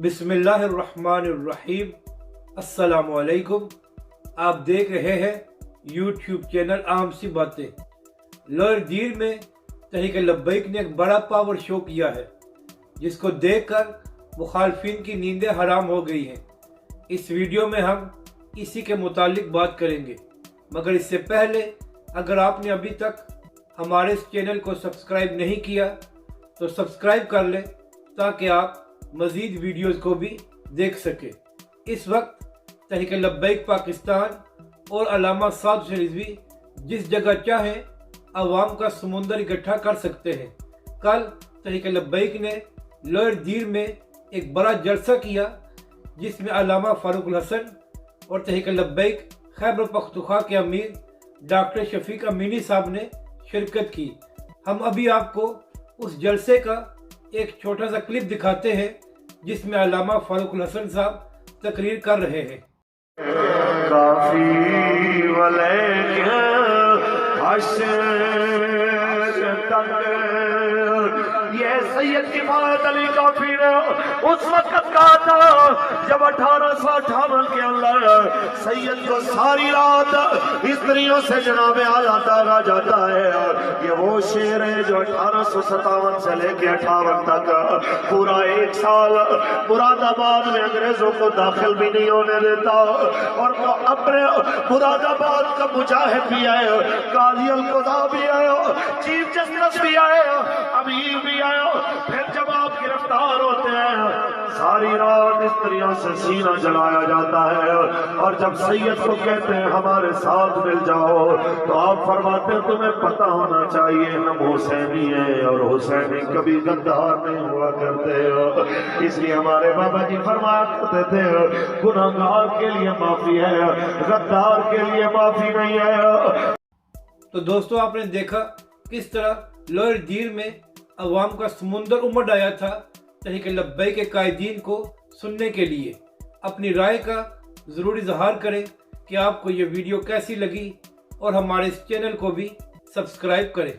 बिस्मिल्लाहिर्रहमानिर्रहीम। अस्सलामुअलैकुम। आप देख रहे हैं यूट्यूब चैनल आम सी बातें। लोअर दीर में तहरीक लब्बैक ने एक बड़ा पावर शो किया है, जिसको देखकर मुखालफिन की नींदें हराम हो गई हैं। इस वीडियो में हम इसी के मुतालिक बात करेंगे, मगर इससे पहले अगर आपने अभी तक हमारे इस चैनल को सब्सक्राइब नहीं किया तो सब्सक्राइब कर लें, ताकि आप मज़ीद वीडियोस को भी देख सके। इस वक्त तहरीक लब्बैक पाकिस्तान और अल्लामा साद हुसैन रिजवी जिस जगह चाहे अवाम का समुंदर इकट्ठा कर सकते हैं। कल तहरीक लब्बैक ने लोअर दीर में एक बड़ा जलसा किया, जिसमें अल्लामा फारूक हसन और तहरीक लब्बैक खैबर पख्तूनख्वा के अमीर डॉक्टर शफीक अमीनी साहब ने शिरकत की। हम अभी आपको उस जलसे का एक छोटा सा क्लिप दिखाते हैं, जिसमें अल्लामा फारूक हसन साहब तकरीर कर रहे हैं। ये सैयद किफायत अली काफी ने उस वक्त कहा था जब 1858 के अंदर सैयद को सारी रात स्त्रियों से जनाबे आला दागा जाता है। ये वो शेर है जो 1857 से लेके 58 तक पूरा एक साल मुरादाबाद में अंग्रेजों को दाखिल भी नहीं होने देता, और वो अपने मुरादाबाद का मुजाहिद भी आए, काजी अल-कुदा भी आए, चीफ जस्टिस भी आए, अमीर भी आए। फिर जब आप गिरफ्तार होते हैं, सारी रात स्त्रियों से सीना जलाया जाता है, और जब सैयद को कहते हैं हमारे साथ मिल जाओ, तो आप फरमाते हैं तुम्हें पता होना चाहिए हम हुसैनी है, और हुसैनी कभी गद्दार नहीं हुआ करते हो। इसलिए हमारे बाबा जी फरमाया करते थे गुनाहगार के लिए माफी है, गद्दार के लिए माफी नहीं है। तो दोस्तों, आपने देखा किस तरह लोअर दीर में अवाम का समुंदर उमड़ आया था तहरीक लब्बैक के कायदीन को सुनने के लिए। अपनी राय का ज़रूर इजहार करें कि आपको ये वीडियो कैसी लगी, और हमारे इस चैनल को भी सब्सक्राइब करें।